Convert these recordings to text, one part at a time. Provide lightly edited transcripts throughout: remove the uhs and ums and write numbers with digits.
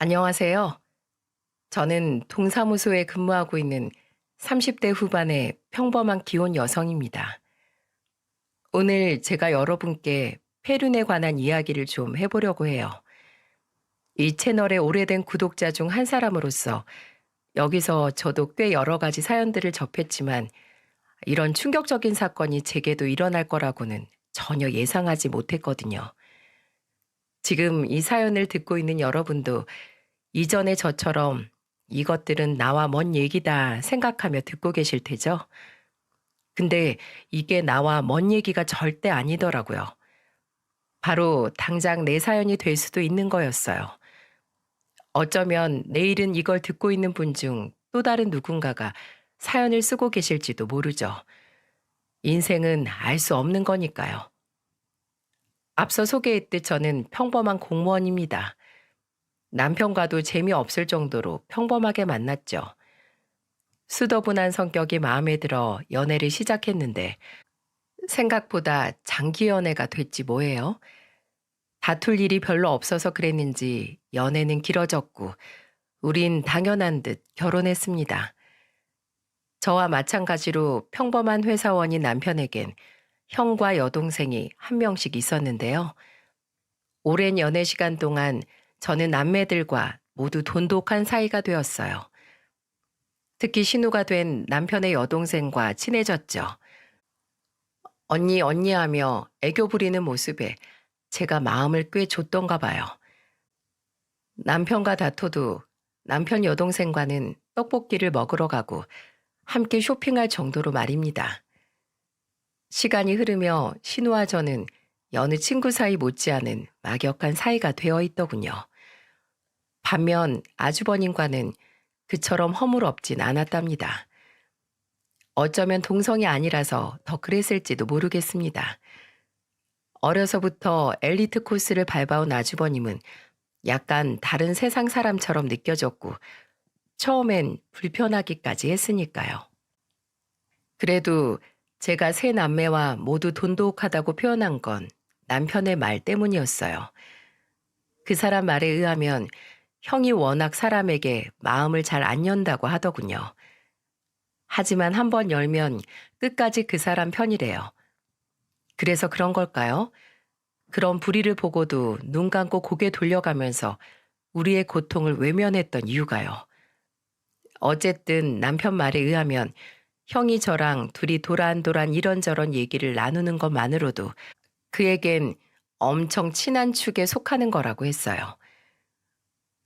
안녕하세요. 저는 동사무소에 근무하고 있는 30대 후반의 평범한 기혼 여성입니다. 오늘 제가 여러분께 페륜에 관한 이야기를 좀 해보려고 해요. 이 채널의 오래된 구독자 중 한 사람으로서 여기서 저도 꽤 여러 가지 사연들을 접했지만 이런 충격적인 사건이 제게도 일어날 거라고는 전혀 예상하지 못했거든요. 지금 이 사연을 듣고 있는 여러분도 이전에 저처럼 이것들은 나와 먼 얘기다 생각하며 듣고 계실 테죠? 근데 이게 나와 먼 얘기가 절대 아니더라고요. 바로 당장 내 사연이 될 수도 있는 거였어요. 어쩌면 내일은 이걸 듣고 있는 분 중 또 다른 누군가가 사연을 쓰고 계실지도 모르죠. 인생은 알 수 없는 거니까요. 앞서 소개했듯 저는 평범한 공무원입니다. 남편과도 재미없을 정도로 평범하게 만났죠. 수더분한 성격이 마음에 들어 연애를 시작했는데 생각보다 장기 연애가 됐지 뭐예요. 다툴 일이 별로 없어서 그랬는지 연애는 길어졌고 우린 당연한 듯 결혼했습니다. 저와 마찬가지로 평범한 회사원인 남편에겐 형과 여동생이 한 명씩 있었는데요. 오랜 연애 시간 동안 저는 남매들과 모두 돈독한 사이가 되었어요. 특히 신우가 된 남편의 여동생과 친해졌죠. 언니 언니 하며 애교 부리는 모습에 제가 마음을 꽤 줬던가 봐요. 남편과 다퉈도 남편 여동생과는 떡볶이를 먹으러 가고 함께 쇼핑할 정도로 말입니다. 시간이 흐르며 신우와 저는 여느 친구 사이 못지않은 막역한 사이가 되어 있더군요. 반면 아주버님과는 그처럼 허물없진 않았답니다. 어쩌면 동성이 아니라서 더 그랬을지도 모르겠습니다. 어려서부터 엘리트 코스를 밟아온 아주버님은 약간 다른 세상 사람처럼 느껴졌고 처음엔 불편하기까지 했으니까요. 그래도 제가 세 남매와 모두 돈독하다고 표현한 건 남편의 말 때문이었어요. 그 사람 말에 의하면 형이 워낙 사람에게 마음을 잘 안 연다고 하더군요. 하지만 한번 열면 끝까지 그 사람 편이래요. 그래서 그런 걸까요? 그런 불의를 보고도 눈 감고 고개 돌려가면서 우리의 고통을 외면했던 이유가요. 어쨌든 남편 말에 의하면 형이 저랑 둘이 도란도란 이런저런 얘기를 나누는 것만으로도 그에겐 엄청 친한 축에 속하는 거라고 했어요.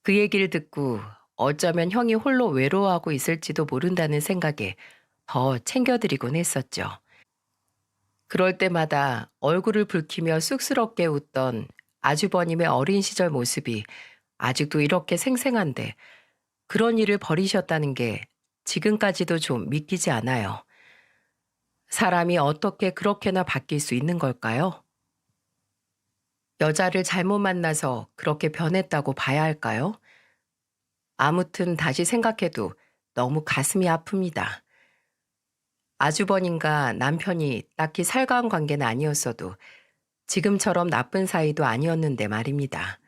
그 얘기를 듣고 어쩌면 형이 홀로 외로워하고 있을지도 모른다는 생각에 더 챙겨드리곤 했었죠. 그럴 때마다 얼굴을 붉히며 쑥스럽게 웃던 아주버님의 어린 시절 모습이 아직도 이렇게 생생한데 그런 일을 벌이셨다는 게 지금까지도 좀 믿기지 않아요. 사람이 어떻게 그렇게나 바뀔 수 있는 걸까요? 여자를 잘못 만나서 그렇게 변했다고 봐야 할까요? 아무튼 다시 생각해도 너무 가슴이 아픕니다. 아주버님과 남편이 딱히 살가운 관계는 아니었어도 지금처럼 나쁜 사이도 아니었는데 말입니다.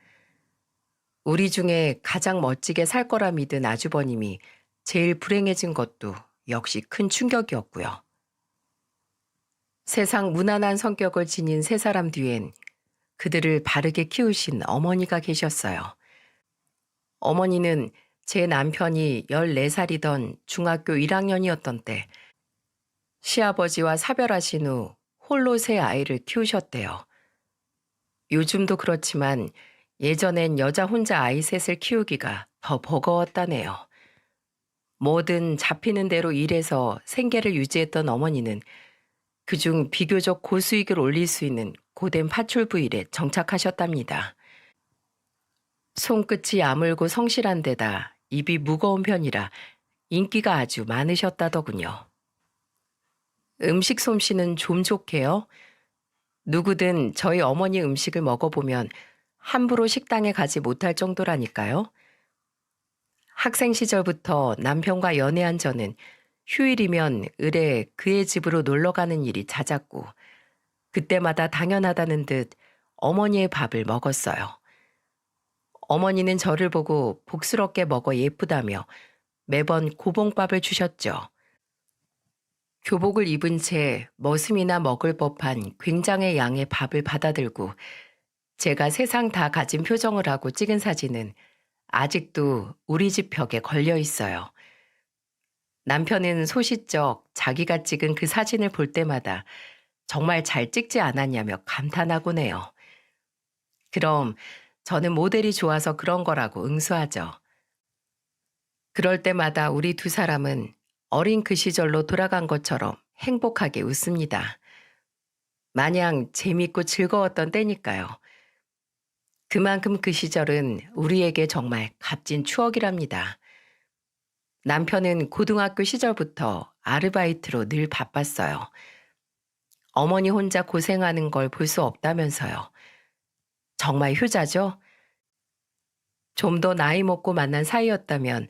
우리 중에 가장 멋지게 살 거라 믿은 아주버님이 제일 불행해진 것도 역시 큰 충격이었고요. 세상 무난한 성격을 지닌 세 사람 뒤엔 그들을 바르게 키우신 어머니가 계셨어요. 어머니는 제 남편이 14살이던 중학교 1학년이었던 때 시아버지와 사별하신 후 홀로 세 아이를 키우셨대요. 요즘도 그렇지만 예전엔 여자 혼자 아이 셋을 키우기가 더 버거웠다네요. 뭐든 잡히는 대로 일해서 생계를 유지했던 어머니는 그중 비교적 고수익을 올릴 수 있는 고된 파출부 일에 정착하셨답니다. 손끝이 야물고 성실한 데다 입이 무거운 편이라 인기가 아주 많으셨다더군요. 음식 솜씨는 좀 좋게요. 누구든 저희 어머니 음식을 먹어보면 함부로 식당에 가지 못할 정도라니까요. 학생 시절부터 남편과 연애한 저는 휴일이면 을에 그의 집으로 놀러 가는 일이 잦았고 그때마다 당연하다는 듯 어머니의 밥을 먹었어요. 어머니는 저를 보고 복스럽게 먹어 예쁘다며 매번 고봉밥을 주셨죠. 교복을 입은 채 머슴이나 먹을 법한 굉장의 양의 밥을 받아들고 제가 세상 다 가진 표정을 하고 찍은 사진은 아직도 우리 집 벽에 걸려 있어요. 남편은 소시적 자기가 찍은 그 사진을 볼 때마다 정말 잘 찍지 않았냐며 감탄하곤 해요. 그럼 저는 모델이 좋아서 그런 거라고 응수하죠. 그럴 때마다 우리 두 사람은 어린 그 시절로 돌아간 것처럼 행복하게 웃습니다. 마냥 재밌고 즐거웠던 때니까요. 그만큼 그 시절은 우리에게 정말 값진 추억이랍니다. 남편은 고등학교 시절부터 아르바이트로 늘 바빴어요. 어머니 혼자 고생하는 걸 볼 수 없다면서요. 정말 효자죠? 좀 더 나이 먹고 만난 사이였다면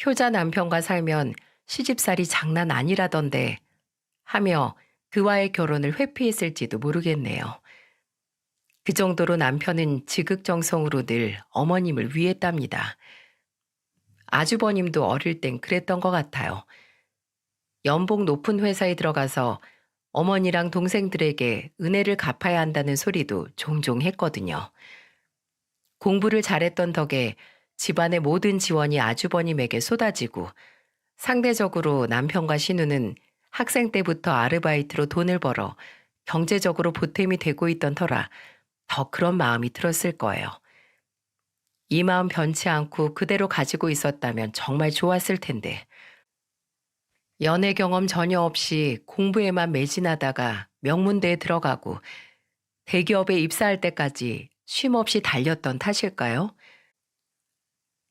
효자 남편과 살면 시집살이 장난 아니라던데 하며 그와의 결혼을 회피했을지도 모르겠네요. 그 정도로 남편은 지극정성으로 늘 어머님을 위했답니다. 아주버님도 어릴 땐 그랬던 것 같아요. 연봉 높은 회사에 들어가서 어머니랑 동생들에게 은혜를 갚아야 한다는 소리도 종종 했거든요. 공부를 잘했던 덕에 집안의 모든 지원이 아주버님에게 쏟아지고 상대적으로 남편과 신우는 학생 때부터 아르바이트로 돈을 벌어 경제적으로 보탬이 되고 있던 터라 더 그런 마음이 들었을 거예요. 이 마음 변치 않고 그대로 가지고 있었다면 정말 좋았을 텐데 연애 경험 전혀 없이 공부에만 매진하다가 명문대에 들어가고 대기업에 입사할 때까지 쉼없이 달렸던 탓일까요?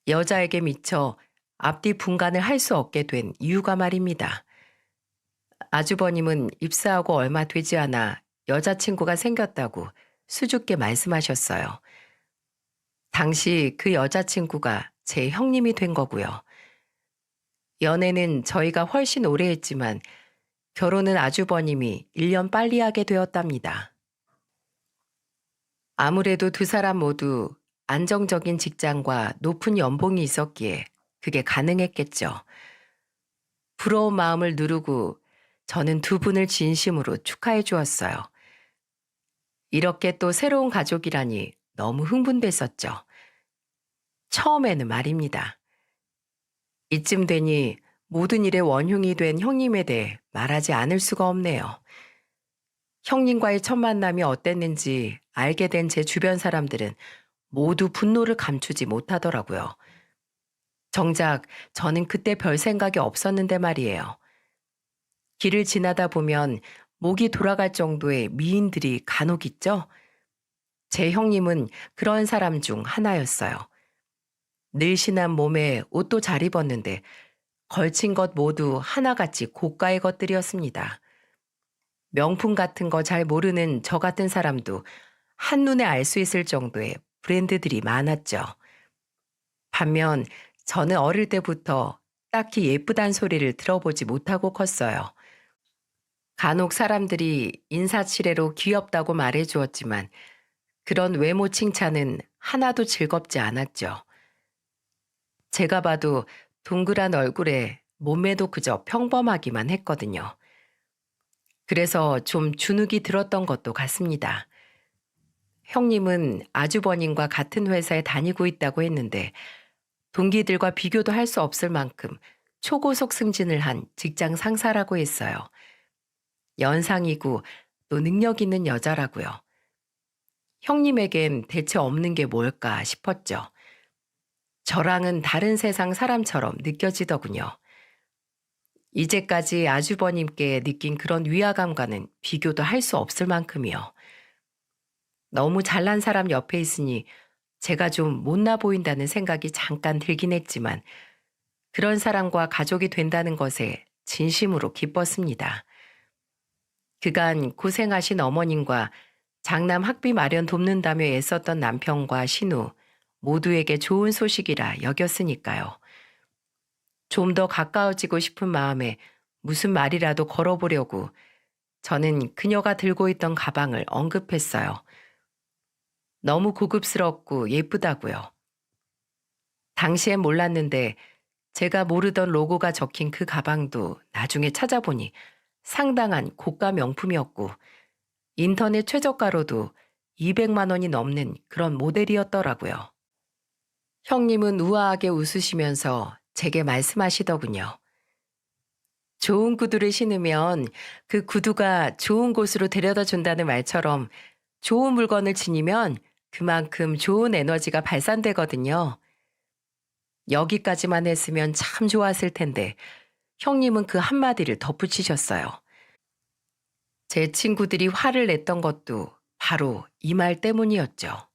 여자에게 미쳐 앞뒤 분간을 할 수 없게 된 이유가 말입니다. 아주버님은 입사하고 얼마 되지 않아 여자친구가 생겼다고 수줍게 말씀하셨어요. 당시 그 여자친구가 제 형님이 된 거고요. 연애는 저희가 훨씬 오래 했지만 결혼은 아주버님이 1년 빨리 하게 되었답니다. 아무래도 두 사람 모두 안정적인 직장과 높은 연봉이 있었기에 그게 가능했겠죠. 부러운 마음을 누르고 저는 두 분을 진심으로 축하해 주었어요. 이렇게 또 새로운 가족이라니 너무 흥분됐었죠. 처음에는 말입니다. 이쯤 되니 모든 일의 원흉이 된 형님에 대해 말하지 않을 수가 없네요. 형님과의 첫 만남이 어땠는지 알게 된 제 주변 사람들은 모두 분노를 감추지 못하더라고요. 정작 저는 그때 별 생각이 없었는데 말이에요. 길을 지나다 보면 목이 돌아갈 정도의 미인들이 간혹 있죠? 제 형님은 그런 사람 중 하나였어요. 늘씬한 몸에 옷도 잘 입었는데 걸친 것 모두 하나같이 고가의 것들이었습니다. 명품 같은 거 잘 모르는 저 같은 사람도 한눈에 알 수 있을 정도의 브랜드들이 많았죠. 반면 저는 어릴 때부터 딱히 예쁘단 소리를 들어보지 못하고 컸어요. 간혹 사람들이 인사치레로 귀엽다고 말해 주었지만 그런 외모 칭찬은 하나도 즐겁지 않았죠. 제가 봐도 동그란 얼굴에 몸매도 그저 평범하기만 했거든요. 그래서 좀 주눅이 들었던 것도 같습니다. 형님은 아주버님과 같은 회사에 다니고 있다고 했는데 동기들과 비교도 할 수 없을 만큼 초고속 승진을 한 직장 상사라고 했어요. 연상이고 또 능력 있는 여자라고요. 형님에겐 대체 없는 게 뭘까 싶었죠. 저랑은 다른 세상 사람처럼 느껴지더군요. 이제까지 아주버님께 느낀 그런 위화감과는 비교도 할 수 없을 만큼이요. 너무 잘난 사람 옆에 있으니 제가 좀 못나 보인다는 생각이 잠깐 들긴 했지만 그런 사람과 가족이 된다는 것에 진심으로 기뻤습니다. 그간 고생하신 어머님과 장남 학비 마련 돕는다며 애썼던 남편과 신우 모두에게 좋은 소식이라 여겼으니까요. 좀 더 가까워지고 싶은 마음에 무슨 말이라도 걸어보려고 저는 그녀가 들고 있던 가방을 언급했어요. 너무 고급스럽고 예쁘다고요. 당시엔 몰랐는데 제가 모르던 로고가 적힌 그 가방도 나중에 찾아보니 상당한 고가 명품이었고 인터넷 최저가로도 200만 원이 넘는 그런 모델이었더라고요. 형님은 우아하게 웃으시면서 제게 말씀하시더군요. 좋은 구두를 신으면 그 구두가 좋은 곳으로 데려다 준다는 말처럼 좋은 물건을 지니면 그만큼 좋은 에너지가 발산되거든요. 여기까지만 했으면 참 좋았을 텐데 형님은 그 한마디를 덧붙이셨어요. 제 친구들이 화를 냈던 것도 바로 이 말 때문이었죠.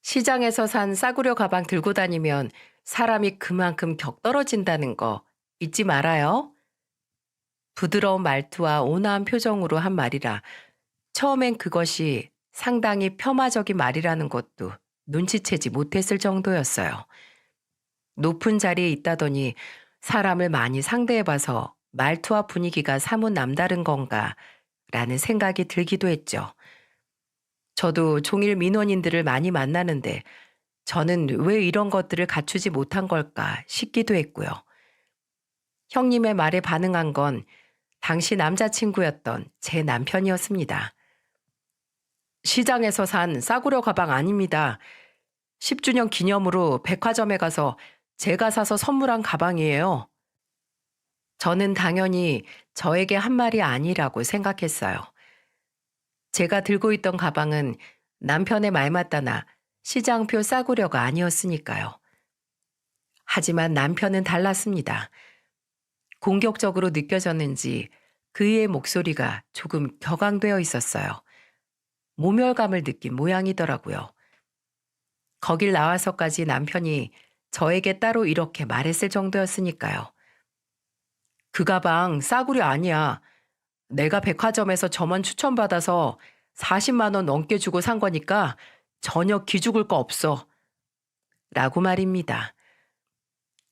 시장에서 산 싸구려 가방 들고 다니면 사람이 그만큼 격 떨어진다는 거 잊지 말아요. 부드러운 말투와 온화한 표정으로 한 말이라 처음엔 그것이 상당히 폄하적인 말이라는 것도 눈치채지 못했을 정도였어요. 높은 자리에 있다더니 사람을 많이 상대해봐서 말투와 분위기가 사뭇 남다른 건가 라는 생각이 들기도 했죠. 저도 종일 민원인들을 많이 만나는데 저는 왜 이런 것들을 갖추지 못한 걸까 싶기도 했고요. 형님의 말에 반응한 건 당시 남자친구였던 제 남편이었습니다. 시장에서 산 싸구려 가방 아닙니다. 10주년 기념으로 백화점에 가서 제가 사서 선물한 가방이에요. 저는 당연히 저에게 한 말이 아니라고 생각했어요. 제가 들고 있던 가방은 남편의 말 맞다나 시장표 싸구려가 아니었으니까요. 하지만 남편은 달랐습니다. 공격적으로 느껴졌는지 그의 목소리가 조금 격앙되어 있었어요. 모멸감을 느낀 모양이더라고요. 거길 나와서까지 남편이 저에게 따로 이렇게 말했을 정도였으니까요. 그 가방 싸구려 아니야. 내가 백화점에서 점원 추천받아서 40만 원 넘게 주고 산 거니까 전혀 기죽을 거 없어. 라고 말입니다.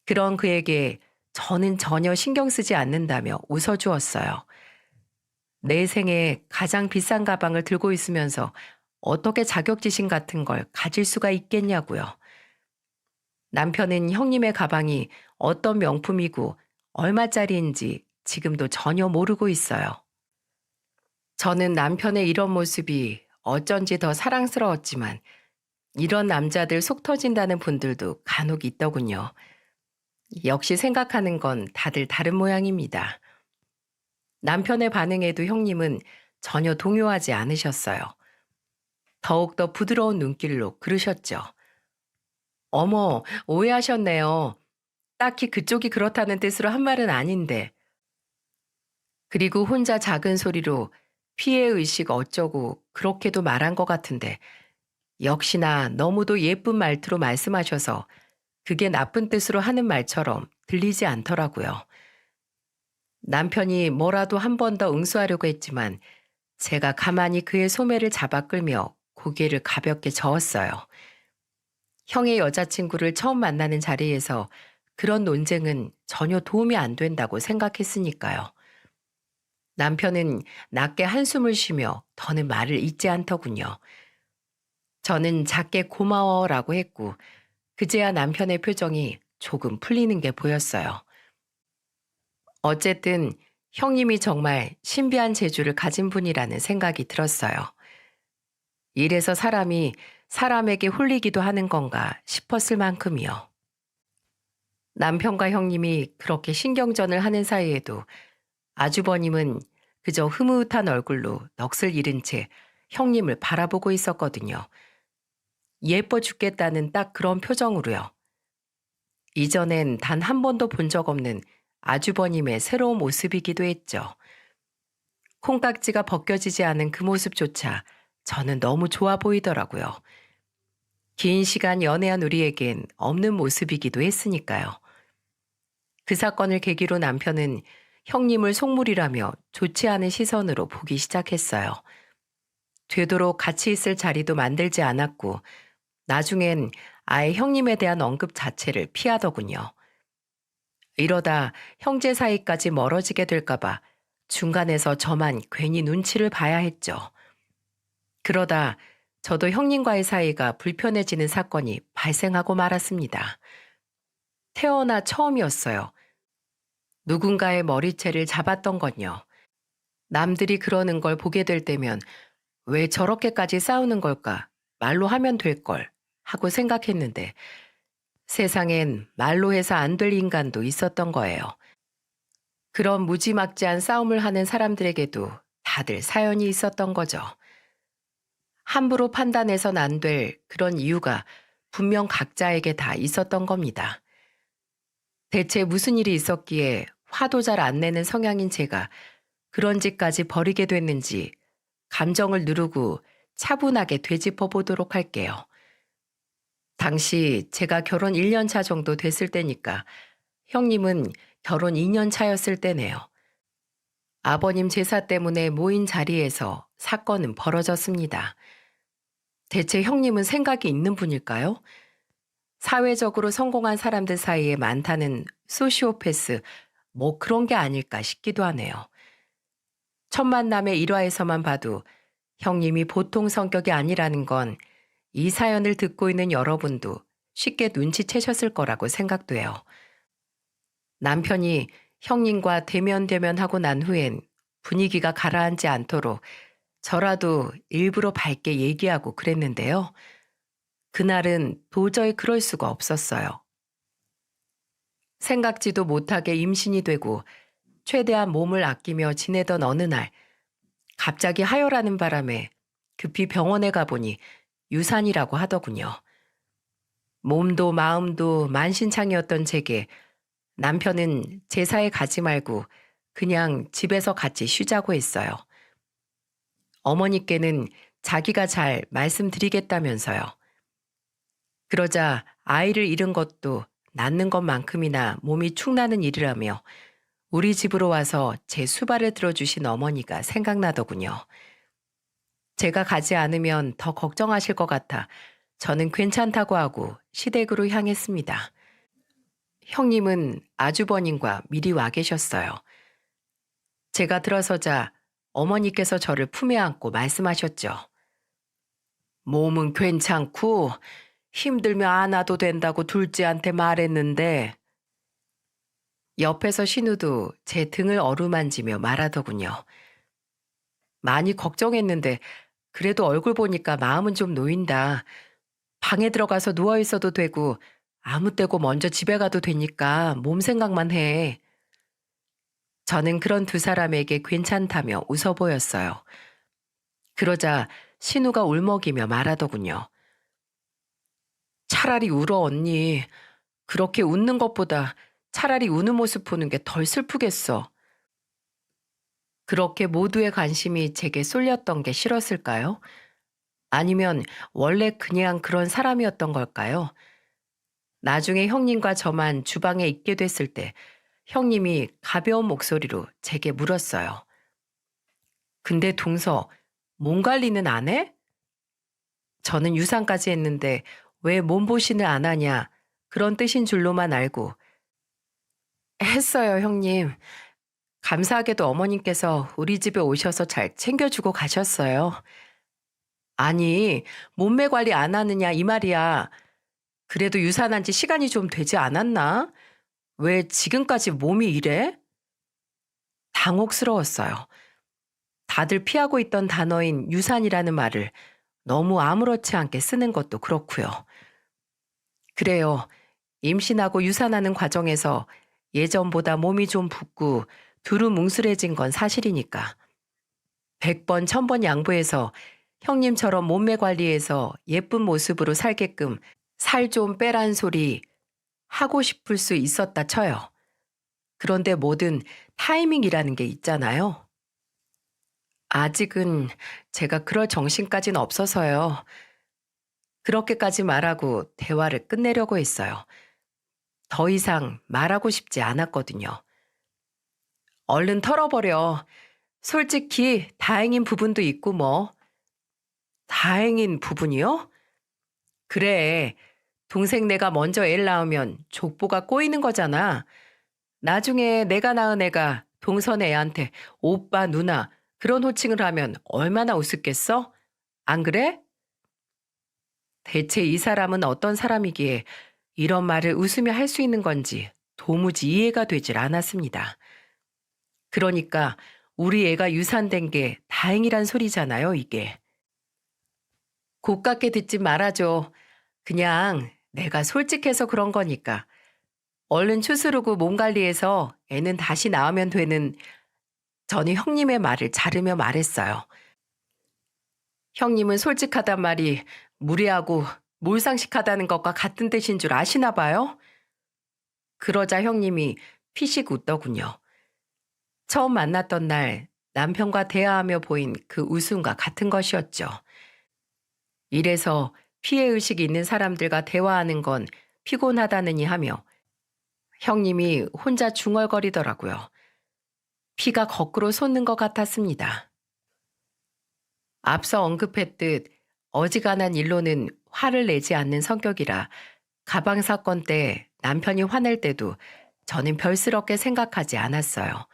그런 그에게 저는 전혀 신경 쓰지 않는다며 웃어주었어요. 내 생에 가장 비싼 가방을 들고 있으면서 어떻게 자격지심 같은 걸 가질 수가 있겠냐고요. 남편은 형님의 가방이 어떤 명품이고 얼마짜리인지 지금도 전혀 모르고 있어요. 저는 남편의 이런 모습이 어쩐지 더 사랑스러웠지만 이런 남자들 속 터진다는 분들도 간혹 있더군요. 역시 생각하는 건 다들 다른 모양입니다. 남편의 반응에도 형님은 전혀 동요하지 않으셨어요. 더욱더 부드러운 눈길로 그러셨죠. 어머, 오해하셨네요. 딱히 그쪽이 그렇다는 뜻으로 한 말은 아닌데. 그리고 혼자 작은 소리로 피해의식 어쩌고 그렇게도 말한 것 같은데 역시나 너무도 예쁜 말투로 말씀하셔서 그게 나쁜 뜻으로 하는 말처럼 들리지 않더라고요. 남편이 뭐라도 한 번 더 응수하려고 했지만 제가 가만히 그의 소매를 잡아 끌며 고개를 가볍게 저었어요. 형의 여자친구를 처음 만나는 자리에서 그런 논쟁은 전혀 도움이 안 된다고 생각했으니까요. 남편은 낮게 한숨을 쉬며 더는 말을 잇지 않더군요. 저는 작게 고마워라고 했고 그제야 남편의 표정이 조금 풀리는 게 보였어요. 어쨌든 형님이 정말 신비한 재주를 가진 분이라는 생각이 들었어요. 이래서 사람이 사람에게 홀리기도 하는 건가 싶었을 만큼이요. 남편과 형님이 그렇게 신경전을 하는 사이에도 아주버님은 그저 흐뭇한 얼굴로 넋을 잃은 채 형님을 바라보고 있었거든요. 예뻐 죽겠다는 딱 그런 표정으로요. 이전엔 단 한 번도 본 적 없는 아주버님의 새로운 모습이기도 했죠. 콩깍지가 벗겨지지 않은 그 모습조차 저는 너무 좋아 보이더라고요. 긴 시간 연애한 우리에겐 없는 모습이기도 했으니까요. 그 사건을 계기로 남편은 형님을 속물이라며 좋지 않은 시선으로 보기 시작했어요. 되도록 같이 있을 자리도 만들지 않았고 나중엔 아예 형님에 대한 언급 자체를 피하더군요. 이러다 형제 사이까지 멀어지게 될까봐 중간에서 저만 괜히 눈치를 봐야 했죠. 그러다 저도 형님과의 사이가 불편해지는 사건이 발생하고 말았습니다. 태어나 처음이었어요. 누군가의 머리채를 잡았던 건요. 남들이 그러는 걸 보게 될 때면 왜 저렇게까지 싸우는 걸까? 말로 하면 될 걸. 하고 생각했는데 세상엔 말로 해서 안 될 인간도 있었던 거예요. 그런 무지막지한 싸움을 하는 사람들에게도 다들 사연이 있었던 거죠. 함부로 판단해선 안 될 그런 이유가 분명 각자에게 다 있었던 겁니다. 대체 무슨 일이 있었기에 화도 잘 안 내는 성향인 제가 그런 짓까지 벌이게 됐는지 감정을 누르고 차분하게 되짚어 보도록 할게요. 당시 제가 결혼 1년 차 정도 됐을 때니까 형님은 결혼 2년 차였을 때네요. 아버님 제사 때문에 모인 자리에서 사건은 벌어졌습니다. 대체 형님은 생각이 있는 분일까요? 사회적으로 성공한 사람들 사이에 많다는 소시오패스, 뭐 그런 게 아닐까 싶기도 하네요. 첫 만남의 일화에서만 봐도 형님이 보통 성격이 아니라는 건 이 사연을 듣고 있는 여러분도 쉽게 눈치채셨을 거라고 생각돼요. 남편이 형님과 대면대면하고 난 후엔 분위기가 가라앉지 않도록 저라도 일부러 밝게 얘기하고 그랬는데요. 그날은 도저히 그럴 수가 없었어요. 생각지도 못하게 임신이 되고 최대한 몸을 아끼며 지내던 어느 날 갑자기 하혈하는 바람에 급히 병원에 가보니 유산이라고 하더군요. 몸도 마음도 만신창이었던 제게 남편은 제사에 가지 말고 그냥 집에서 같이 쉬자고 했어요. 어머니께는 자기가 잘 말씀드리겠다면서요. 그러자 아이를 잃은 것도 낳는 것만큼이나 몸이 축나는 일이라며 우리 집으로 와서 제 수발을 들어주신 어머니가 생각나더군요. 제가 가지 않으면 더 걱정하실 것 같아 저는 괜찮다고 하고 시댁으로 향했습니다. 형님은 아주버님과 미리 와 계셨어요. 제가 들어서자 어머니께서 저를 품에 안고 말씀하셨죠. 몸은 괜찮고 힘들면 안 와도 된다고 둘째한테 말했는데 옆에서 신우도 제 등을 어루만지며 말하더군요. 많이 걱정했는데 그래도 얼굴 보니까 마음은 좀 놓인다. 방에 들어가서 누워 있어도 되고 아무 때고 먼저 집에 가도 되니까 몸 생각만 해. 저는 그런 두 사람에게 괜찮다며 웃어 보였어요. 그러자 신우가 울먹이며 말하더군요. 차라리 울어 언니. 그렇게 웃는 것보다 차라리 우는 모습 보는 게 덜 슬프겠어. 그렇게 모두의 관심이 제게 쏠렸던 게 싫었을까요? 아니면 원래 그냥 그런 사람이었던 걸까요? 나중에 형님과 저만 주방에 있게 됐을 때 형님이 가벼운 목소리로 제게 물었어요. 근데 동서, 몸 관리는 안 해? 저는 유산까지 했는데 왜 몸보신을 안 하냐 그런 뜻인 줄로만 알고 했어요, 형님. 감사하게도 어머님께서 우리 집에 오셔서 잘 챙겨주고 가셨어요. 아니, 몸매 관리 안 하느냐 이 말이야. 그래도 유산한 지 시간이 좀 되지 않았나? 왜 지금까지 몸이 이래? 당혹스러웠어요. 다들 피하고 있던 단어인 유산이라는 말을 너무 아무렇지 않게 쓰는 것도 그렇고요. 그래요. 임신하고 유산하는 과정에서 예전보다 몸이 좀 붓고 두루뭉술해진 건 사실이니까. 100번, 1000번 양보해서 형님처럼 몸매 관리해서 예쁜 모습으로 살게끔 살 좀 빼란 소리 하고 싶을 수 있었다 쳐요. 그런데 뭐든 타이밍이라는 게 있잖아요. 아직은 제가 그럴 정신까지는 없어서요. 그렇게까지 말하고 대화를 끝내려고 했어요. 더 이상 말하고 싶지 않았거든요. 얼른 털어버려. 솔직히 다행인 부분도 있고 뭐. 다행인 부분이요? 그래. 동생 내가 먼저 애를 낳으면 족보가 꼬이는 거잖아. 나중에 내가 낳은 애가 동선 애한테 오빠, 누나 그런 호칭을 하면 얼마나 우습겠어? 안 그래? 대체 이 사람은 어떤 사람이기에 이런 말을 웃으며 할 수 있는 건지 도무지 이해가 되질 않았습니다. 그러니까 우리 애가 유산된 게 다행이란 소리잖아요, 이게. 고깝게 듣지 말아줘. 그냥 내가 솔직해서 그런 거니까. 얼른 추스르고 몸 관리해서 애는 다시 낳으면 되는. 저는 형님의 말을 자르며 말했어요. 형님은 솔직하단 말이 무례하고 몰상식하다는 것과 같은 뜻인 줄 아시나 봐요? 그러자 형님이 피식 웃더군요. 처음 만났던 날 남편과 대화하며 보인 그 웃음과 같은 것이었죠. 이래서 피해의식이 있는 사람들과 대화하는 건 피곤하다느니 하며 형님이 혼자 중얼거리더라고요. 피가 거꾸로 솟는 것 같았습니다. 앞서 언급했듯 어지간한 일로는 화를 내지 않는 성격이라 가방 사건 때 남편이 화낼 때도 저는 별스럽게 생각하지 않았어요.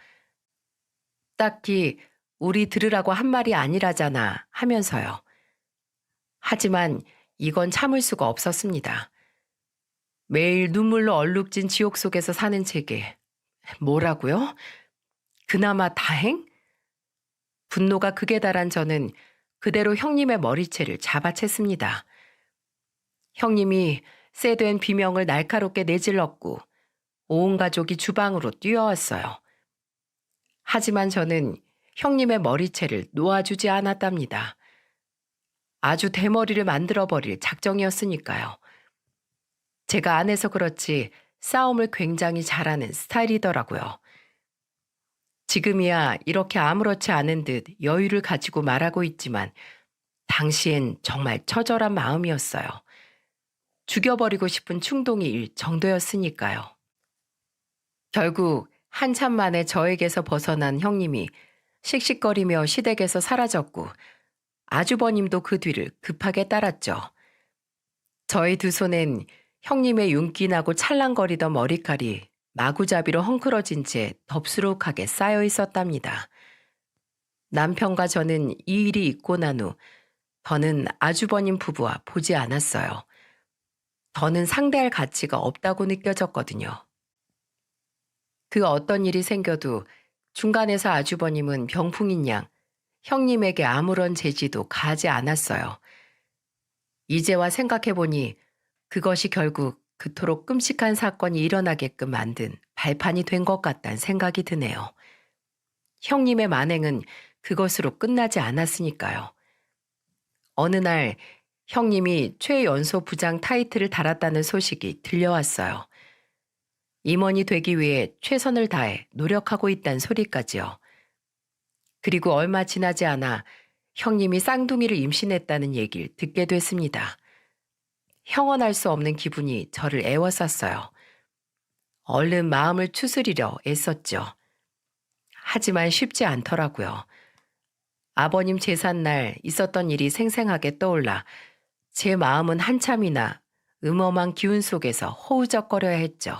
딱히 우리 들으라고 한 말이 아니라잖아 하면서요. 하지만 이건 참을 수가 없었습니다. 매일 눈물로 얼룩진 지옥 속에서 사는 제게 뭐라고요? 그나마 다행? 분노가 극에 달한 저는 그대로 형님의 머리채를 잡아챘습니다. 형님이 쎄된 비명을 날카롭게 내질렀고 온 가족이 주방으로 뛰어왔어요. 하지만 저는 형님의 머리채를 놓아주지 않았답니다. 아주 대머리를 만들어버릴 작정이었으니까요. 제가 안 해서 그렇지 싸움을 굉장히 잘하는 스타일이더라고요. 지금이야 이렇게 아무렇지 않은 듯 여유를 가지고 말하고 있지만 당시엔 정말 처절한 마음이었어요. 죽여버리고 싶은 충동이 일 정도였으니까요. 결국 한참 만에 저에게서 벗어난 형님이 씩씩거리며 시댁에서 사라졌고 아주버님도 그 뒤를 급하게 따랐죠. 저희 두 손엔 형님의 윤기나고 찰랑거리던 머리칼이 마구잡이로 헝클어진 채 덥수룩하게 쌓여 있었답니다. 남편과 저는 이 일이 있고 난 후 더는 아주버님 부부와 보지 않았어요. 더는 상대할 가치가 없다고 느껴졌거든요. 그 어떤 일이 생겨도 중간에서 아주버님은 병풍인 양 형님에게 아무런 제지도 가하지 않았어요. 이제와 생각해보니 그것이 결국 그토록 끔찍한 사건이 일어나게끔 만든 발판이 된 것 같다는 생각이 드네요. 형님의 만행은 그것으로 끝나지 않았으니까요. 어느 날 형님이 최연소 부장 타이틀을 달았다는 소식이 들려왔어요. 임원이 되기 위해 최선을 다해 노력하고 있다는 소리까지요. 그리고 얼마 지나지 않아 형님이 쌍둥이를 임신했다는 얘기를 듣게 됐습니다. 형언할 수 없는 기분이 저를 애워쌌어요. 얼른 마음을 추스리려 애썼죠. 하지만 쉽지 않더라고요. 아버님 제삿날 있었던 일이 생생하게 떠올라 제 마음은 한참이나 음험한 기운 속에서 허우적거려야 했죠.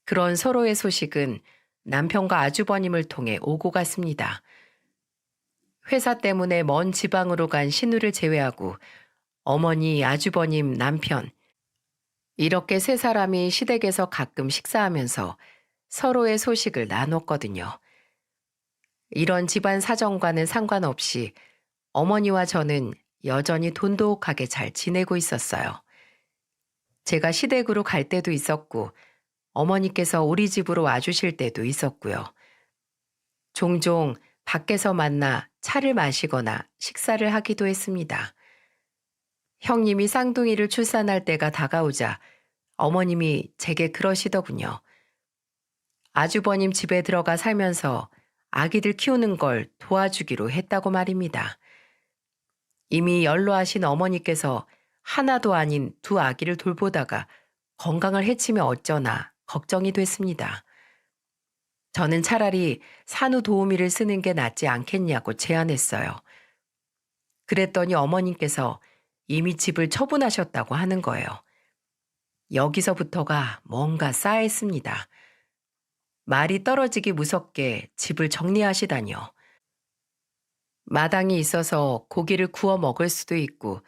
그런 서로의 소식은 남편과 아주버님을 통해 오고 갔습니다. 회사 때문에 먼 지방으로 간 신우를 제외하고 어머니, 아주버님, 남편 이렇게 세 사람이 시댁에서 가끔 식사하면서 서로의 소식을 나눴거든요. 이런 집안 사정과는 상관없이 어머니와 저는 여전히 돈독하게 잘 지내고 있었어요. 제가 시댁으로 갈 때도 있었고 어머니께서 우리 집으로 와주실 때도 있었고요. 종종 밖에서 만나 차를 마시거나 식사를 하기도 했습니다. 형님이 쌍둥이를 출산할 때가 다가오자 어머님이 제게 그러시더군요. 아주버님 집에 들어가 살면서 아기들 키우는 걸 도와주기로 했다고 말입니다. 이미 연로하신 어머니께서 하나도 아닌 두 아기를 돌보다가 건강을 해치면 어쩌나 걱정이 됐습니다. 저는 차라리 산후 도우미를 쓰는 게 낫지 않겠냐고 제안했어요. 그랬더니 어머님께서 이미 집을 처분하셨다고 하는 거예요. 여기서부터가 뭔가 싸했습니다. 말이 떨어지기 무섭게 집을 정리하시다니요. 마당이 있어서 고기를 구워 먹을 수도 있고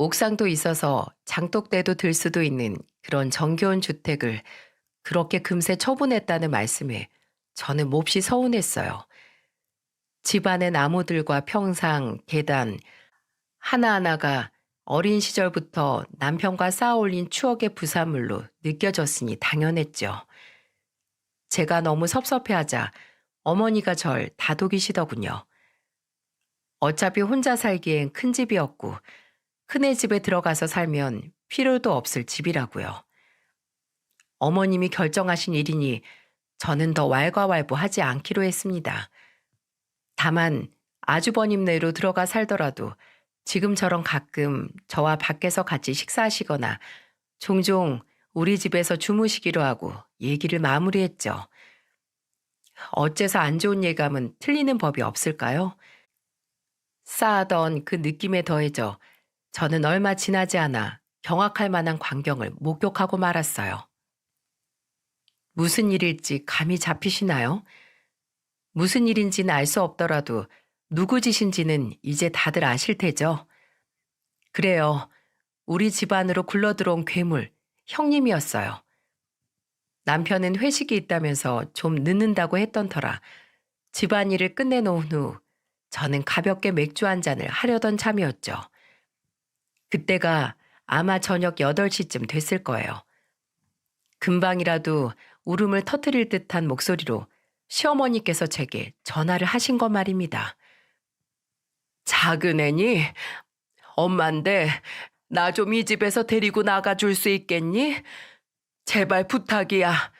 옥상도 있어서 장독대도 들 수도 있는 그런 정겨운 주택을 그렇게 금세 처분했다는 말씀에 저는 몹시 서운했어요. 집안의 나무들과 평상, 계단 하나하나가 어린 시절부터 남편과 쌓아올린 추억의 부산물로 느껴졌으니 당연했죠. 제가 너무 섭섭해하자 어머니가 절 다독이시더군요. 어차피 혼자 살기엔 큰 집이었고 큰애 집에 들어가서 살면 필요도 없을 집이라고요. 어머님이 결정하신 일이니 저는 더 왈가왈부하지 않기로 했습니다. 다만 아주버님네로 들어가 살더라도 지금처럼 가끔 저와 밖에서 같이 식사하시거나 종종 우리 집에서 주무시기로 하고 얘기를 마무리했죠. 어째서 안 좋은 예감은 틀리는 법이 없을까요? 쌓아던 그 느낌에 더해져 저는 얼마 지나지 않아 경악할 만한 광경을 목격하고 말았어요. 무슨 일일지 감이 잡히시나요? 무슨 일인지는 알 수 없더라도 누구 짓인지는 이제 다들 아실 테죠? 그래요. 우리 집안으로 굴러들어온 괴물, 형님이었어요. 남편은 회식이 있다면서 좀 늦는다고 했던 터라 집안일을 끝내놓은 후 저는 가볍게 맥주 한 잔을 하려던 참이었죠. 그때가 아마 저녁 8시쯤 됐을 거예요. 금방이라도 울음을 터뜨릴 듯한 목소리로 시어머니께서 제게 전화를 하신 것 말입니다. 작은 애니? 엄만데 나 좀 이 집에서 데리고 나가줄 수 있겠니? 제발 부탁이야.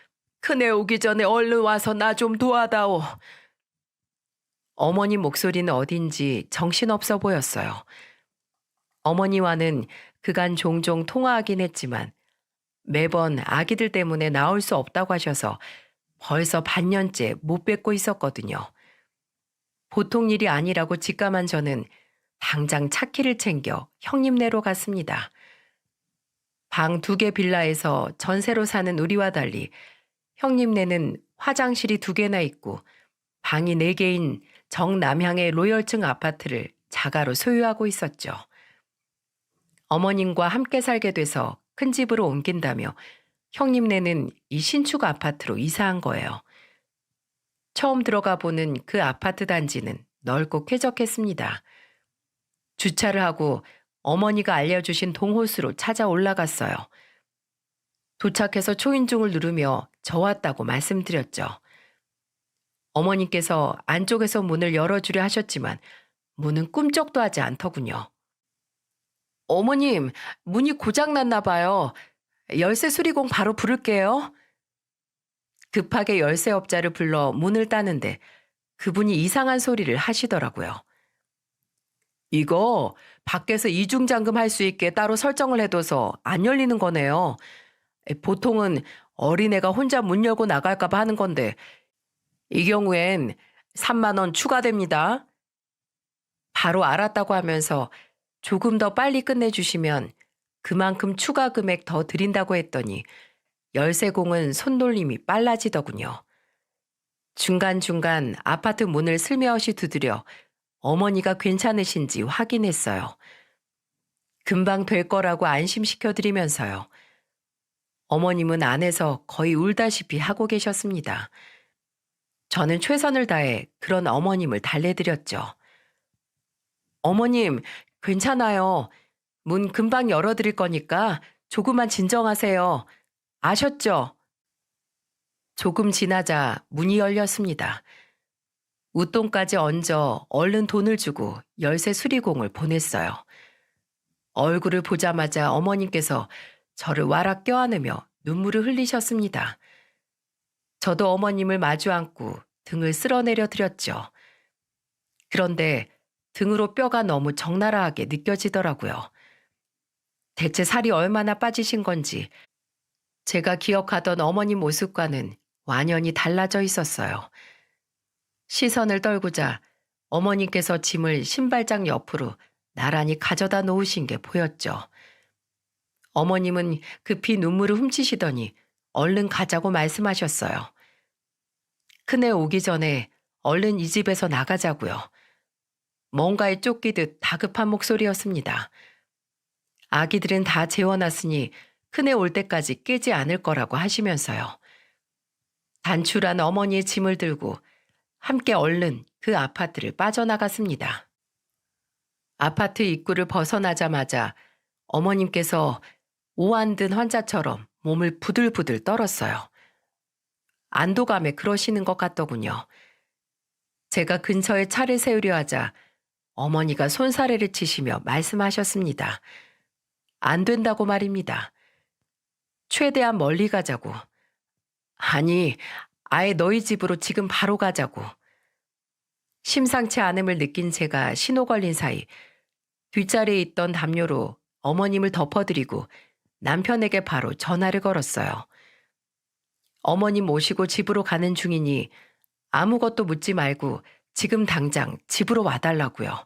큰애 오기 전에 얼른 와서 나 좀 도와다오. 어머니 목소리는 어딘지 정신없어 보였어요. 어머니와는 그간 종종 통화하긴 했지만 매번 아기들 때문에 나올 수 없다고 하셔서 벌써 반년째 못 뵙고 있었거든요. 보통 일이 아니라고 직감한 저는 당장 차키를 챙겨 형님네로 갔습니다. 방 2개 빌라에서 전세로 사는 우리와 달리 형님네는 화장실이 2개나 있고 방이 4개인 정남향의 로열층 아파트를 자가로 소유하고 있었죠. 어머님과 함께 살게 돼서 큰 집으로 옮긴다며 형님네는 이 신축 아파트로 이사한 거예요. 처음 들어가 보는 그 아파트 단지는 넓고 쾌적했습니다. 주차를 하고 어머니가 알려주신 동호수로 찾아 올라갔어요. 도착해서 초인종을 누르며 저 왔다고 말씀드렸죠. 어머니께서 안쪽에서 문을 열어주려 하셨지만 문은 꿈쩍도 하지 않더군요. 어머님, 문이 고장났나 봐요. 열쇠 수리공 바로 부를게요. 급하게 열쇠업자를 불러 문을 따는데 그분이 이상한 소리를 하시더라고요. 이거 밖에서 이중잠금 할 수 있게 따로 설정을 해둬서 안 열리는 거네요. 보통은 어린애가 혼자 문 열고 나갈까 봐 하는 건데 이 경우엔 3만 원 추가됩니다. 바로 알았다고 하면서 조금 더 빨리 끝내주시면 그만큼 추가 금액 더 드린다고 했더니 열쇠공은 손놀림이 빨라지더군요. 중간중간 아파트 문을 슬며시 두드려 어머니가 괜찮으신지 확인했어요. 금방 될 거라고 안심시켜드리면서요. 어머님은 안에서 거의 울다시피 하고 계셨습니다. 저는 최선을 다해 그런 어머님을 달래드렸죠. 어머님, 괜찮아요. 문 금방 열어드릴 거니까 조금만 진정하세요. 아셨죠? 조금 지나자 문이 열렸습니다. 웃돈까지 얹어 얼른 돈을 주고 열쇠 수리공을 보냈어요. 얼굴을 보자마자 어머님께서 저를 와락 껴안으며 눈물을 흘리셨습니다. 저도 어머님을 마주 앉고 등을 쓸어내려 드렸죠. 그런데 등으로 뼈가 너무 적나라하게 느껴지더라고요. 대체 살이 얼마나 빠지신 건지 제가 기억하던 어머님 모습과는 완연히 달라져 있었어요. 시선을 떨구자 어머님께서 짐을 신발장 옆으로 나란히 가져다 놓으신 게 보였죠. 어머님은 급히 눈물을 훔치시더니 얼른 가자고 말씀하셨어요. 큰애 오기 전에 얼른 이 집에서 나가자고요. 뭔가에 쫓기듯 다급한 목소리였습니다. 아기들은 다 재워놨으니 큰애 올 때까지 깨지 않을 거라고 하시면서요. 단출한 어머니의 짐을 들고 함께 얼른 그 아파트를 빠져나갔습니다. 아파트 입구를 벗어나자마자 어머님께서 오한든 환자처럼 몸을 부들부들 떨었어요. 안도감에 그러시는 것 같더군요. 제가 근처에 차를 세우려 하자 어머니가 손사래를 치시며 말씀하셨습니다. 안 된다고 말입니다. 최대한 멀리 가자고. 아니, 아예 너희 집으로 지금 바로 가자고. 심상치 않음을 느낀 제가 신호 걸린 사이 뒷자리에 있던 담요로 어머님을 덮어드리고 남편에게 바로 전화를 걸었어요. 어머님 모시고 집으로 가는 중이니 아무것도 묻지 말고 지금 당장 집으로 와달라고요.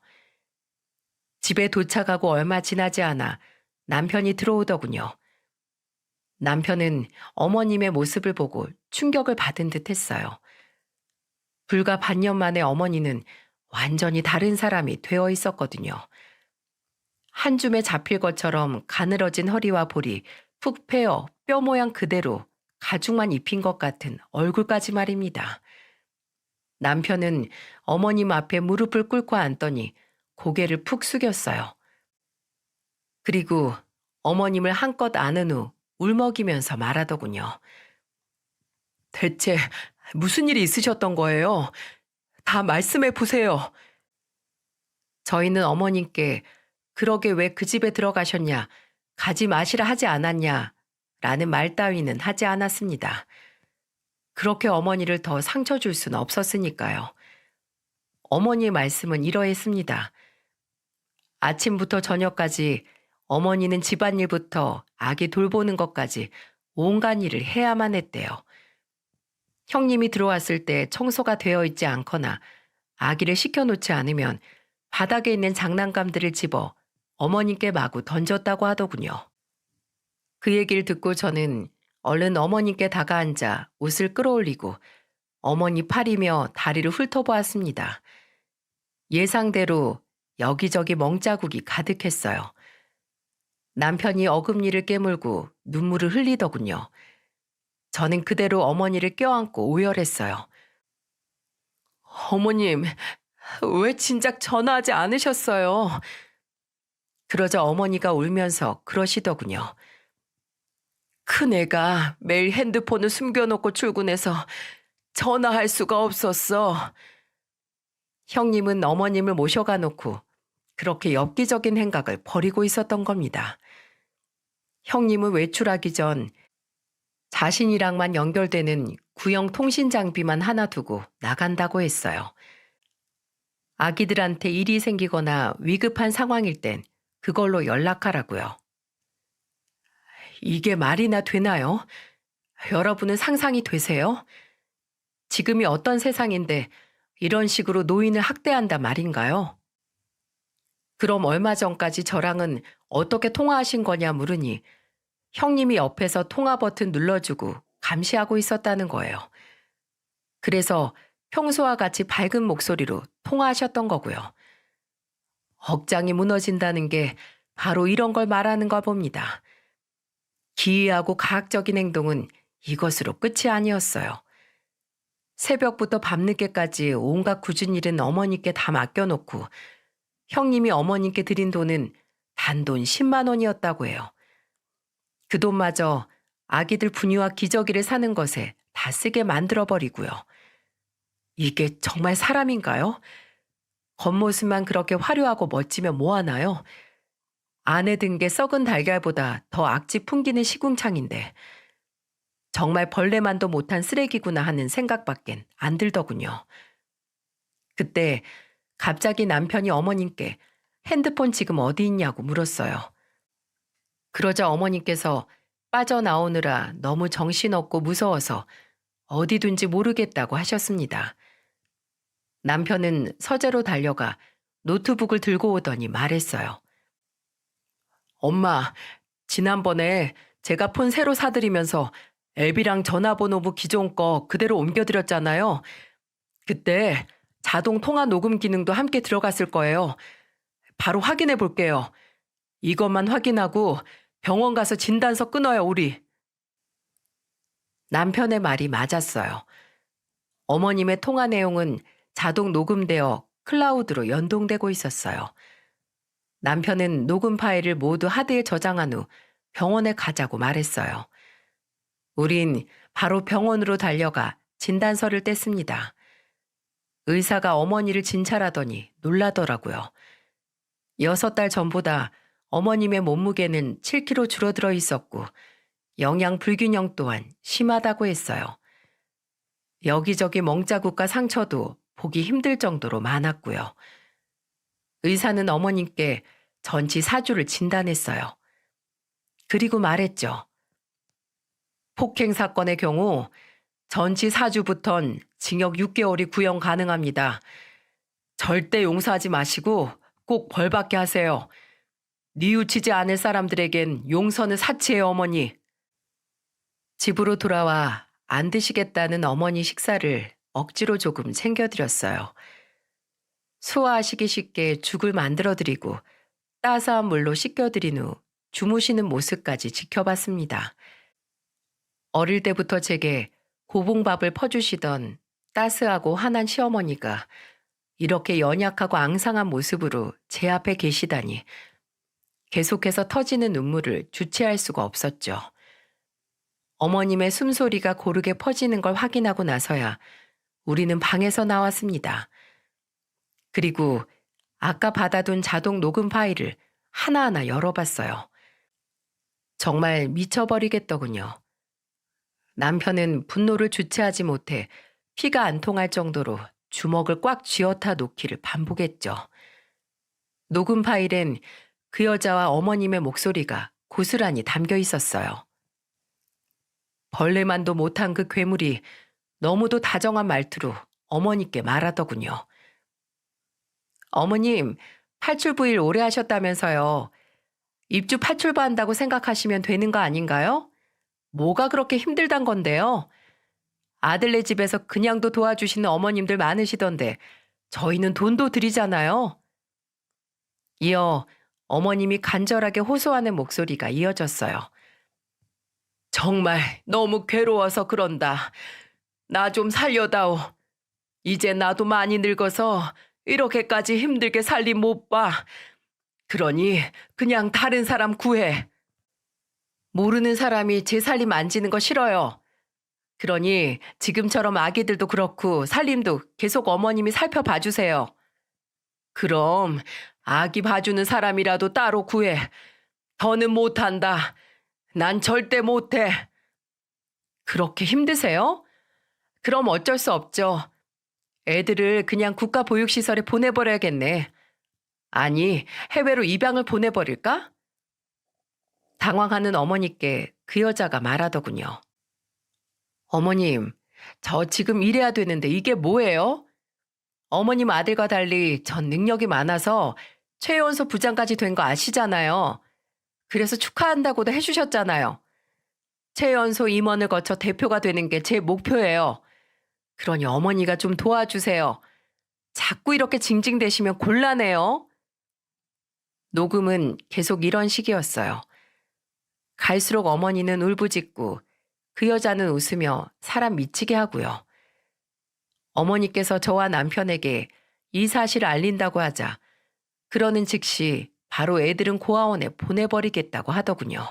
집에 도착하고 얼마 지나지 않아 남편이 들어오더군요. 남편은 어머님의 모습을 보고 충격을 받은 듯 했어요. 불과 반년 만에 어머니는 완전히 다른 사람이 되어 있었거든요. 한 줌에 잡힐 것처럼 가늘어진 허리와 볼이 푹 패어 뼈 모양 그대로 가죽만 입힌 것 같은 얼굴까지 말입니다. 남편은 어머님 앞에 무릎을 꿇고 앉더니 고개를 푹 숙였어요. 그리고 어머님을 한껏 안은 후 울먹이면서 말하더군요. 대체 무슨 일이 있으셨던 거예요? 다 말씀해 보세요. 저희는 어머님께 그러게 왜 그 집에 들어가셨냐, 가지 마시라 하지 않았냐, 라는 말 따위는 하지 않았습니다. 그렇게 어머니를 더 상처 줄 수는 없었으니까요. 어머니의 말씀은 이러했습니다. 아침부터 저녁까지 어머니는 집안일부터 아기 돌보는 것까지 온갖 일을 해야만 했대요. 형님이 들어왔을 때 청소가 되어 있지 않거나 아기를 시켜놓지 않으면 바닥에 있는 장난감들을 집어 어머님께 마구 던졌다고 하더군요. 그 얘기를 듣고 저는 얼른 어머님께 다가앉아 옷을 끌어올리고 어머니 팔이며 다리를 훑어보았습니다. 예상대로 여기저기 멍자국이 가득했어요. 남편이 어금니를 깨물고 눈물을 흘리더군요. 저는 그대로 어머니를 껴안고 오열했어요. 어머님, 왜 진작 전화하지 않으셨어요? 그러자 어머니가 울면서 그러시더군요. 큰애가 매일 핸드폰을 숨겨놓고 출근해서 전화할 수가 없었어. 형님은 어머님을 모셔가 놓고 그렇게 엽기적인 행각을 벌이고 있었던 겁니다. 형님은 외출하기 전 자신이랑만 연결되는 구형 통신 장비만 하나 두고 나간다고 했어요. 아기들한테 일이 생기거나 위급한 상황일 땐 그걸로 연락하라고요. 이게 말이나 되나요? 여러분은 상상이 되세요? 지금이 어떤 세상인데 이런 식으로 노인을 학대한다 말인가요? 그럼 얼마 전까지 저랑은 어떻게 통화하신 거냐 물으니 형님이 옆에서 통화 버튼 눌러주고 감시하고 있었다는 거예요. 그래서 평소와 같이 밝은 목소리로 통화하셨던 거고요. 억장이 무너진다는 게 바로 이런 걸 말하는 걸 봅니다. 기이하고 가학적인 행동은 이것으로 끝이 아니었어요. 새벽부터 밤늦게까지 온갖 굳은 일은 어머니께 다 맡겨놓고 형님이 어머님께 드린 돈은 단돈 10만 원이었다고 해요. 그 돈마저 아기들 분유와 기저귀를 사는 것에 다 쓰게 만들어버리고요. 이게 정말 사람인가요? 겉모습만 그렇게 화려하고 멋지면 뭐하나요? 안에 든 게 썩은 달걀보다 더 악취 풍기는 시궁창인데 정말 벌레만도 못한 쓰레기구나 하는 생각밖엔 안 들더군요. 그때 갑자기 남편이 어머님께 핸드폰 지금 어디 있냐고 물었어요. 그러자 어머님께서 빠져나오느라 너무 정신없고 무서워서 어디 둔지 모르겠다고 하셨습니다. 남편은 서재로 달려가 노트북을 들고 오더니 말했어요. 엄마, 지난번에 제가 폰 새로 사드리면서 앱이랑 전화번호부 기존 거 그대로 옮겨드렸잖아요. 그때 자동 통화 녹음 기능도 함께 들어갔을 거예요. 바로 확인해 볼게요. 이것만 확인하고 병원 가서 진단서 끊어요, 우리. 남편의 말이 맞았어요. 어머님의 통화 내용은 자동 녹음되어 클라우드로 연동되고 있었어요. 남편은 녹음 파일을 모두 하드에 저장한 후 병원에 가자고 말했어요. 우린 바로 병원으로 달려가 진단서를 뗐습니다. 의사가 어머니를 진찰하더니 놀라더라고요. 6달 전보다 어머님의 몸무게는 7kg 줄어들어 있었고 영양 불균형 또한 심하다고 했어요. 여기저기 멍자국과 상처도 보기 힘들 정도로 많았고요. 의사는 어머님께 전치 4주를 진단했어요. 그리고 말했죠. 폭행 사건의 경우 전치 4주부턴 징역 6개월이 구형 가능합니다. 절대 용서하지 마시고 꼭 벌받게 하세요. 뉘우치지 않을 사람들에겐 용서는 사치예요, 어머니. 집으로 돌아와 안 드시겠다는 어머니 식사를 억지로 조금 챙겨드렸어요. 소화하시기 쉽게 죽을 만들어드리고 따스한 물로 씻겨드린 후 주무시는 모습까지 지켜봤습니다. 어릴 때부터 제게 고봉밥을 퍼주시던 따스하고 환한 시어머니가 이렇게 연약하고 앙상한 모습으로 제 앞에 계시다니 계속해서 터지는 눈물을 주체할 수가 없었죠. 어머님의 숨소리가 고르게 퍼지는 걸 확인하고 나서야 우리는 방에서 나왔습니다. 그리고 아까 받아둔 자동 녹음 파일을 하나하나 열어봤어요. 정말 미쳐버리겠더군요. 남편은 분노를 주체하지 못해 피가 안 통할 정도로 주먹을 꽉 쥐어타 놓기를 반복했죠. 녹음 파일엔 그 여자와 어머님의 목소리가 고스란히 담겨 있었어요. 벌레만도 못한 그 괴물이 너무도 다정한 말투로 어머니께 말하더군요. 어머님, 팔출부일 오래 하셨다면서요. 입주 팔출부 한다고 생각하시면 되는 거 아닌가요? 뭐가 그렇게 힘들단 건데요? 아들네 집에서 그냥도 도와주시는 어머님들 많으시던데 저희는 돈도 드리잖아요. 이어 어머님이 간절하게 호소하는 목소리가 이어졌어요. 정말 너무 괴로워서 그런다. 나 좀 살려다오. 이제 나도 많이 늙어서 이렇게까지 힘들게 살림 못 봐. 그러니 그냥 다른 사람 구해. 모르는 사람이 제 살림 만지는 거 싫어요. 그러니 지금처럼 아기들도 그렇고 살림도 계속 어머님이 살펴봐 주세요. 그럼 아기 봐주는 사람이라도 따로 구해. 더는 못한다. 난 절대 못해. 그렇게 힘드세요? 그럼 어쩔 수 없죠. 애들을 그냥 국가보육시설에 보내버려야겠네. 아니, 해외로 입양을 보내버릴까? 당황하는 어머니께 그 여자가 말하더군요. 어머님, 저 지금 일해야 되는데 이게 뭐예요? 어머님 아들과 달리 전 능력이 많아서 최연소 부장까지 된 거 아시잖아요. 그래서 축하한다고도 해주셨잖아요. 최연소 임원을 거쳐 대표가 되는 게 제 목표예요. 그러니 어머니가 좀 도와주세요. 자꾸 이렇게 징징대시면 곤란해요. 녹음은 계속 이런 식이었어요. 갈수록 어머니는 울부짖고 그 여자는 웃으며 사람 미치게 하고요. 어머니께서 저와 남편에게 이 사실을 알린다고 하자 그러는 즉시 바로 애들은 고아원에 보내버리겠다고 하더군요.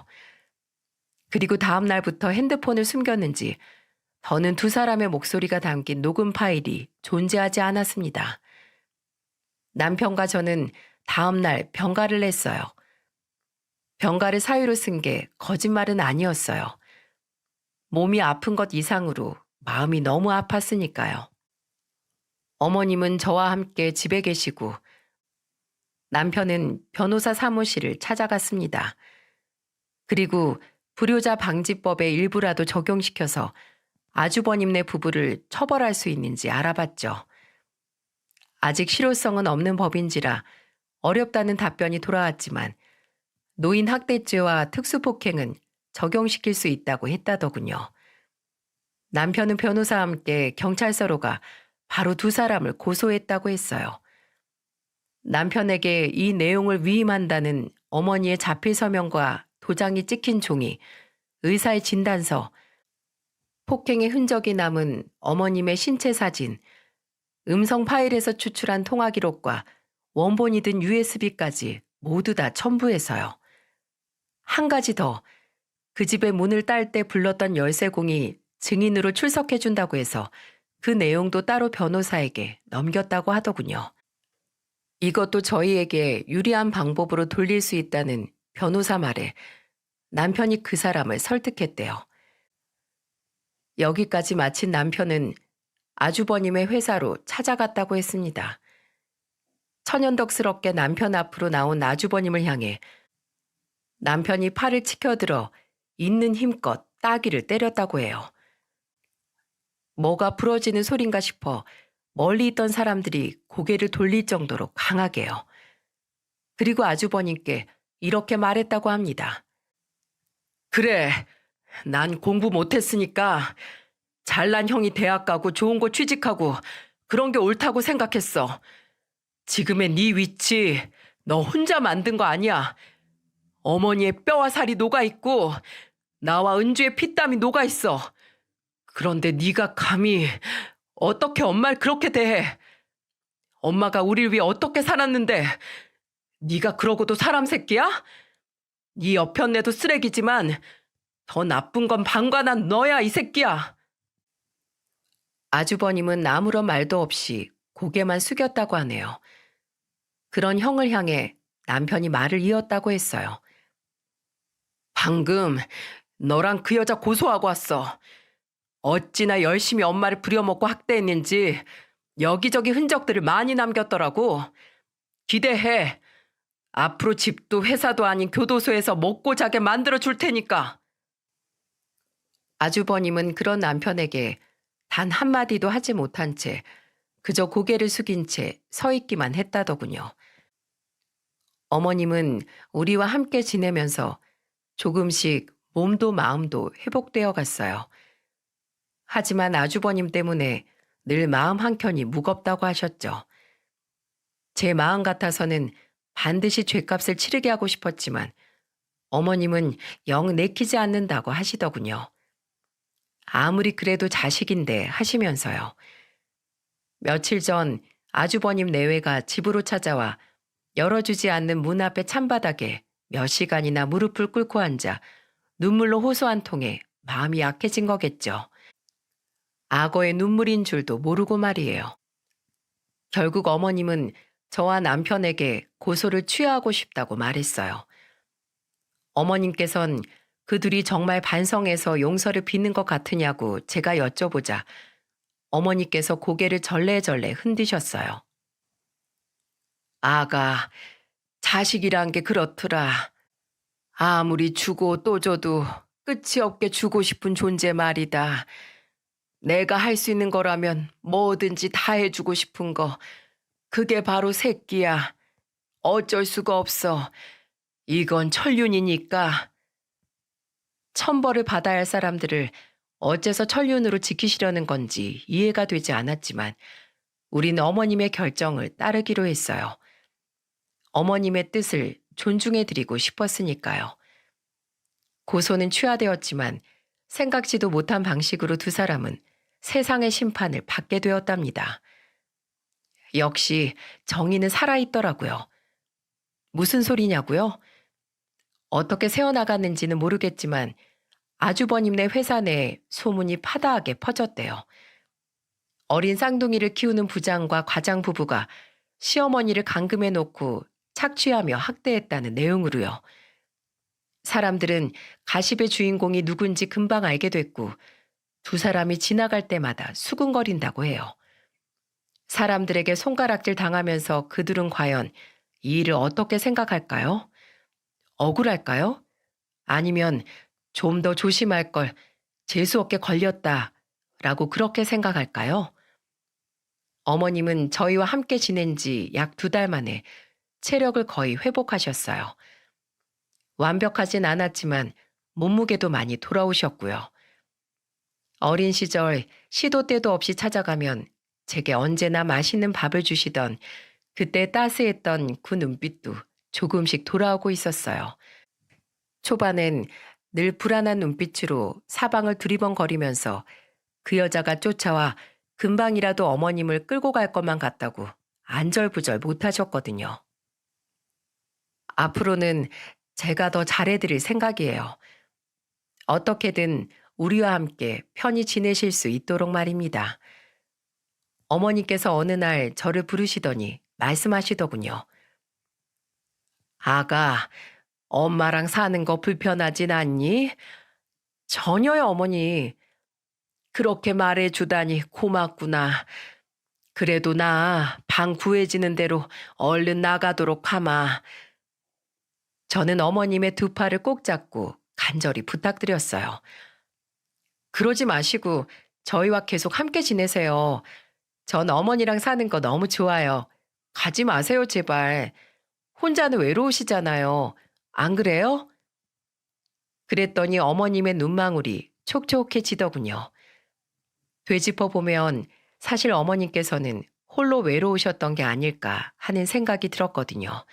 그리고 다음 날부터 핸드폰을 숨겼는지 더는 두 사람의 목소리가 담긴 녹음 파일이 존재하지 않았습니다. 남편과 저는 다음 날 병가를 냈어요. 병가를 사유로 쓴 게 거짓말은 아니었어요. 몸이 아픈 것 이상으로 마음이 너무 아팠으니까요. 어머님은 저와 함께 집에 계시고 남편은 변호사 사무실을 찾아갔습니다. 그리고 불효자 방지법의 일부라도 적용시켜서 아주버님네 부부를 처벌할 수 있는지 알아봤죠. 아직 실효성은 없는 법인지라 어렵다는 답변이 돌아왔지만 노인 학대죄와 특수폭행은 적용시킬 수 있다고 했다더군요. 남편은 변호사와 함께 경찰서로 가 바로 두 사람을 고소했다고 했어요. 남편에게 이 내용을 위임한다는 어머니의 자필 서명과 도장이 찍힌 종이, 의사의 진단서, 폭행의 흔적이 남은 어머님의 신체 사진, 음성 파일에서 추출한 통화 기록과 원본이 든 USB까지 모두 다 첨부해서요. 한 가지 더, 그 집의 문을 딸 때 불렀던 열쇠공이 증인으로 출석해준다고 해서 그 내용도 따로 변호사에게 넘겼다고 하더군요. 이것도 저희에게 유리한 방법으로 돌릴 수 있다는 변호사 말에 남편이 그 사람을 설득했대요. 여기까지 마친 남편은 아주버님의 회사로 찾아갔다고 했습니다. 천연덕스럽게 남편 앞으로 나온 아주버님을 향해 남편이 팔을 치켜들어 있는 힘껏 따귀를 때렸다고 해요. 뭐가 부러지는 소린가 싶어 멀리 있던 사람들이 고개를 돌릴 정도로 강하게요. 그리고 아주버님께 이렇게 말했다고 합니다. 그래, 난 공부 못했으니까 잘난 형이 대학 가고 좋은 곳 취직하고 그런 게 옳다고 생각했어. 지금의 네 위치 너 혼자 만든 거 아니야. 어머니의 뼈와 살이 녹아있고 나와 은주의 피땀이 녹아있어. 그런데 네가 감히 어떻게 엄마를 그렇게 대해? 엄마가 우릴 위해 어떻게 살았는데 네가 그러고도 사람 새끼야? 네 여편네도 쓰레기지만 더 나쁜 건 방관한 너야, 이 새끼야. 아주버님은 아무런 말도 없이 고개만 숙였다고 하네요. 그런 형을 향해 남편이 말을 이었다고 했어요. 방금 너랑 그 여자 고소하고 왔어. 어찌나 열심히 엄마를 부려먹고 학대했는지 여기저기 흔적들을 많이 남겼더라고. 기대해. 앞으로 집도 회사도 아닌 교도소에서 먹고 자게 만들어 줄 테니까. 아주버님은 그런 남편에게 단 한마디도 하지 못한 채 그저 고개를 숙인 채 서 있기만 했다더군요. 어머님은 우리와 함께 지내면서 조금씩 몸도 마음도 회복되어 갔어요. 하지만 아주버님 때문에 늘 마음 한켠이 무겁다고 하셨죠. 제 마음 같아서는 반드시 죗값을 치르게 하고 싶었지만 어머님은 영 내키지 않는다고 하시더군요. 아무리 그래도 자식인데 하시면서요. 며칠 전 아주버님 내외가 집으로 찾아와 열어주지 않는 문 앞의 찬바닥에 몇 시간이나 무릎을 꿇고 앉아 눈물로 호소 한 통에 마음이 약해진 거겠죠. 악어의 눈물인 줄도 모르고 말이에요. 결국 어머님은 저와 남편에게 고소를 취하하고 싶다고 말했어요. 어머님께선 그 둘이 정말 반성해서 용서를 빚는 것 같으냐고 제가 여쭤보자 어머니께서 고개를 절레절레 흔드셨어요. 아가, 자식이란 게 그렇더라. 아무리 주고 또 줘도 끝이 없게 주고 싶은 존재 말이다. 내가 할 수 있는 거라면 뭐든지 다 해주고 싶은 거. 그게 바로 새끼야. 어쩔 수가 없어. 이건 천륜이니까. 천벌을 받아야 할 사람들을 어째서 천륜으로 지키시려는 건지 이해가 되지 않았지만 우린 어머님의 결정을 따르기로 했어요. 어머님의 뜻을 존중해드리고 싶었으니까요. 고소는 취하되었지만 생각지도 못한 방식으로 두 사람은 세상의 심판을 받게 되었답니다. 역시 정의는 살아있더라고요. 무슨 소리냐고요? 어떻게 새어나갔는지는 모르겠지만 아주버님네 회사 내에 소문이 파다하게 퍼졌대요. 어린 쌍둥이를 키우는 부장과 과장 부부가 시어머니를 감금해 놓고 착취하며 학대했다는 내용으로요. 사람들은 가십의 주인공이 누군지 금방 알게 됐고 두 사람이 지나갈 때마다 수군거린다고 해요. 사람들에게 손가락질 당하면서 그들은 과연 이 일을 어떻게 생각할까요? 억울할까요? 아니면 좀 더 조심할 걸 재수없게 걸렸다라고 그렇게 생각할까요? 어머님은 저희와 함께 지낸 지 약 2달 만에 체력을 거의 회복하셨어요. 완벽하진 않았지만 몸무게도 많이 돌아오셨고요. 어린 시절 시도 때도 없이 찾아가면 제게 언제나 맛있는 밥을 주시던 그때 따스했던 그 눈빛도 조금씩 돌아오고 있었어요. 초반엔 늘 불안한 눈빛으로 사방을 두리번거리면서 그 여자가 쫓아와 금방이라도 어머님을 끌고 갈 것만 같다고 안절부절 못하셨거든요. 앞으로는 제가 더 잘해드릴 생각이에요. 어떻게든 우리와 함께 편히 지내실 수 있도록 말입니다. 어머니께서 어느 날 저를 부르시더니 말씀하시더군요. 아가, 엄마랑 사는 거 불편하진 않니? 전혀요, 어머니. 그렇게 말해주다니 고맙구나. 그래도 나 방 구해지는 대로 얼른 나가도록 하마. 저는 어머님의 두 팔을 꼭 잡고 간절히 부탁드렸어요. 그러지 마시고 저희와 계속 함께 지내세요. 전 어머니랑 사는 거 너무 좋아요. 가지 마세요, 제발. 혼자는 외로우시잖아요. 안 그래요? 그랬더니 어머님의 눈망울이 촉촉해지더군요. 되짚어 보면 사실 어머님께서는 홀로 외로우셨던 게 아닐까 하는 생각이 들었거든요.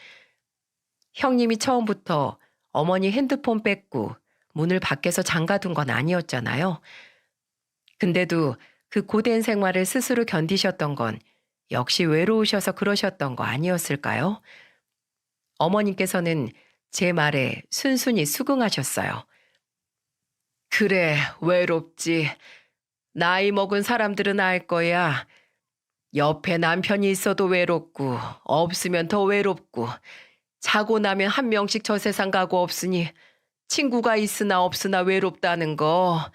형님이 처음부터 어머니 핸드폰 뺏고 문을 밖에서 잠가둔 건 아니었잖아요. 근데도 그 고된 생활을 스스로 견디셨던 건 역시 외로우셔서 그러셨던 거 아니었을까요? 어머님께서는 제 말에 순순히 수긍하셨어요. 그래, 외롭지. 나이 먹은 사람들은 알 거야. 옆에 남편이 있어도 외롭고, 없으면 더 외롭고, 자고 나면 한 명씩 저 세상 가고 없으니, 친구가 있으나 없으나 외롭다는 거.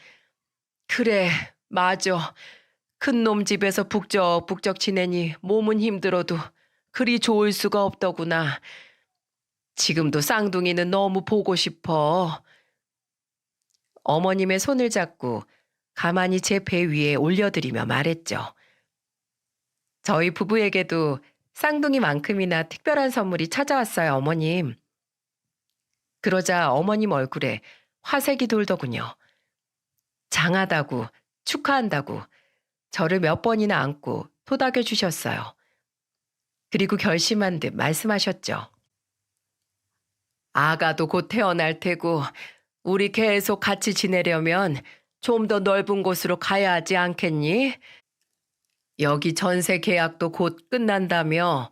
그래, 맞아. 큰 놈 집에서 북적북적 지내니 몸은 힘들어도 그리 좋을 수가 없더구나. 지금도 쌍둥이는 너무 보고 싶어. 어머님의 손을 잡고 가만히 제 배 위에 올려드리며 말했죠. 저희 부부에게도 쌍둥이만큼이나 특별한 선물이 찾아왔어요, 어머님. 그러자 어머님 얼굴에 화색이 돌더군요. 장하다고, 축하한다고 저를 몇 번이나 안고 토닥여 주셨어요. 그리고 결심한 듯 말씀하셨죠. 아가도 곧 태어날 테고 우리 계속 같이 지내려면 좀 더 넓은 곳으로 가야 하지 않겠니? 여기 전세 계약도 곧 끝난다며.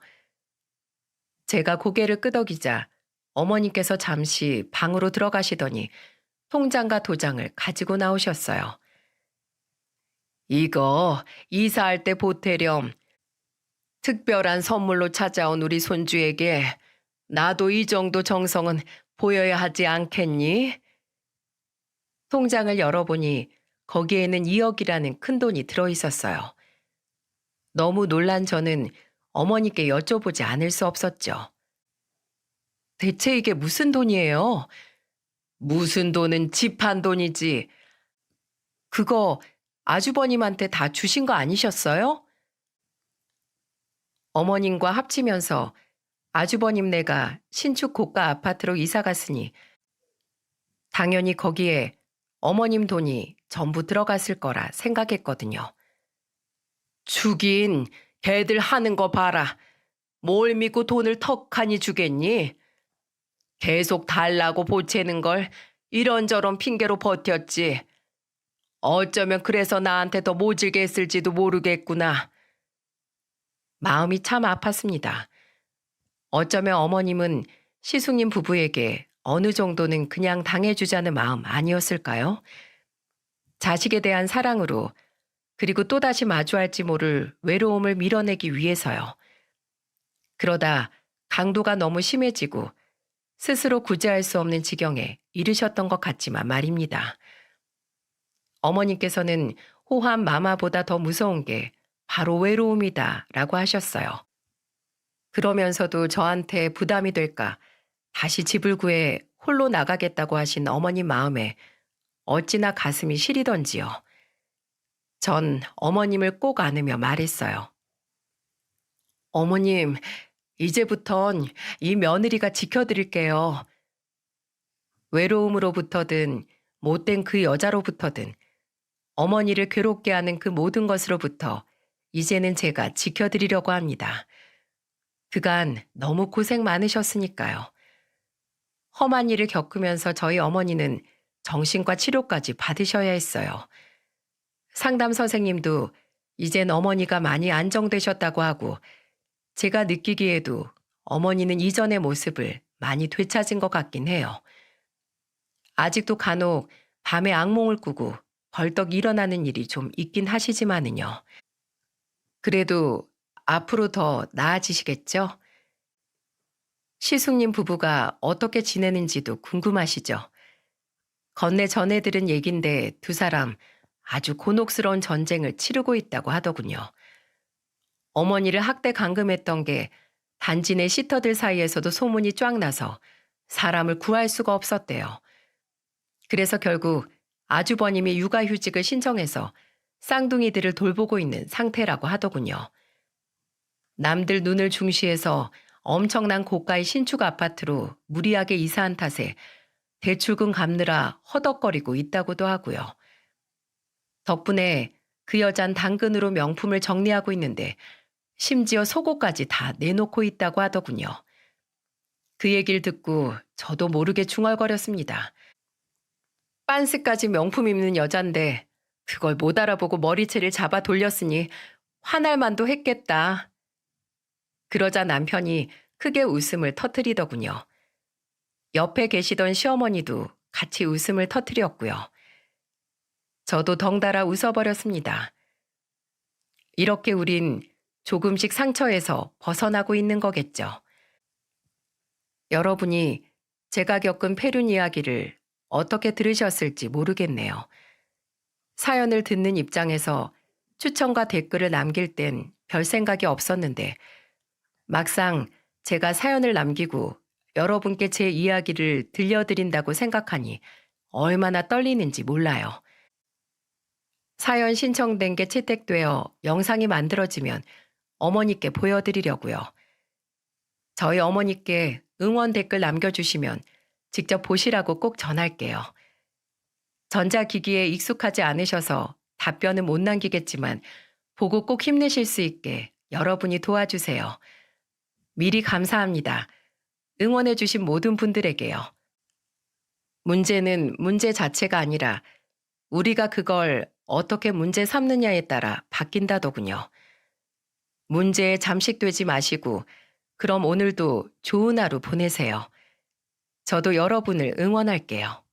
제가 고개를 끄덕이자 어머니께서 잠시 방으로 들어가시더니 통장과 도장을 가지고 나오셨어요. 이거 이사할 때 보태렴. 특별한 선물로 찾아온 우리 손주에게 나도 이 정도 정성은 보여야 하지 않겠니? 통장을 열어보니 거기에는 2억이라는 큰 돈이 들어있었어요. 너무 놀란 저는 어머니께 여쭤보지 않을 수 없었죠. 대체 이게 무슨 돈이에요? 무슨 돈은 집 한 돈이지. 그거 아주버님한테 다 주신 거 아니셨어요? 어머님과 합치면서 아주버님네가 신축 고가 아파트로 이사 갔으니 당연히 거기에 어머님 돈이 전부 들어갔을 거라 생각했거든요. 주긴 걔들 하는 거 봐라. 뭘 믿고 돈을 턱하니 주겠니? 계속 달라고 보채는 걸 이런저런 핑계로 버텼지. 어쩌면 그래서 나한테 더 모질게 했을지도 모르겠구나. 마음이 참 아팠습니다. 어쩌면 어머님은 시숙님 부부에게 어느 정도는 그냥 당해주자는 마음 아니었을까요? 자식에 대한 사랑으로 그리고 또다시 마주할지 모를 외로움을 밀어내기 위해서요. 그러다 강도가 너무 심해지고 스스로 구제할 수 없는 지경에 이르셨던 것 같지만 말입니다. 어머님께서는 호환 마마보다 더 무서운 게 바로 외로움이다 라고 하셨어요. 그러면서도 저한테 부담이 될까 다시 집을 구해 홀로 나가겠다고 하신 어머님 마음에 어찌나 가슴이 시리던지요. 전 어머님을 꼭 안으며 말했어요. 어머님, 이제부턴 이 며느리가 지켜드릴게요. 외로움으로부터든 못된 그 여자로부터든 어머니를 괴롭게 하는 그 모든 것으로부터 이제는 제가 지켜드리려고 합니다. 그간 너무 고생 많으셨으니까요. 험한 일을 겪으면서 저희 어머니는 정신과 치료까지 받으셔야 했어요. 상담 선생님도 이젠 어머니가 많이 안정되셨다고 하고 제가 느끼기에도 어머니는 이전의 모습을 많이 되찾은 것 같긴 해요. 아직도 간혹 밤에 악몽을 꾸고 벌떡 일어나는 일이 좀 있긴 하시지만은요. 그래도 앞으로 더 나아지시겠죠? 시숙님 부부가 어떻게 지내는지도 궁금하시죠? 건네 전해 들은 얘긴데 두 사람 아주 곤혹스러운 전쟁을 치르고 있다고 하더군요. 어머니를 학대 감금했던 게 단지 내 시터들 사이에서도 소문이 쫙 나서 사람을 구할 수가 없었대요. 그래서 결국 아주버님이 육아휴직을 신청해서 쌍둥이들을 돌보고 있는 상태라고 하더군요. 남들 눈을 중시해서 엄청난 고가의 신축 아파트로 무리하게 이사한 탓에 대출금 갚느라 허덕거리고 있다고도 하고요. 덕분에 그 여잔 당근으로 명품을 정리하고 있는데 심지어 속옷까지 다 내놓고 있다고 하더군요. 그 얘기를 듣고 저도 모르게 중얼거렸습니다. 빤스까지 명품 입는 여잔데 그걸 못 알아보고 머리채를 잡아 돌렸으니 화날 만도 했겠다. 그러자 남편이 크게 웃음을 터뜨리더군요. 옆에 계시던 시어머니도 같이 웃음을 터뜨렸고요. 저도 덩달아 웃어버렸습니다. 이렇게 우린 조금씩 상처에서 벗어나고 있는 거겠죠. 여러분이 제가 겪은 폐륜 이야기를 어떻게 들으셨을지 모르겠네요. 사연을 듣는 입장에서 추천과 댓글을 남길 땐 별 생각이 없었는데 막상 제가 사연을 남기고 여러분께 제 이야기를 들려드린다고 생각하니 얼마나 떨리는지 몰라요. 사연 신청된 게 채택되어 영상이 만들어지면 어머니께 보여드리려고요. 저희 어머니께 응원 댓글 남겨주시면 직접 보시라고 꼭 전할게요. 전자기기에 익숙하지 않으셔서 답변은 못 남기겠지만 보고 꼭 힘내실 수 있게 여러분이 도와주세요. 미리 감사합니다. 응원해주신 모든 분들에게요. 문제는 문제 자체가 아니라 우리가 그걸 어떻게 문제 삼느냐에 따라 바뀐다더군요. 문제에 잠식되지 마시고 그럼 오늘도 좋은 하루 보내세요. 저도 여러분을 응원할게요.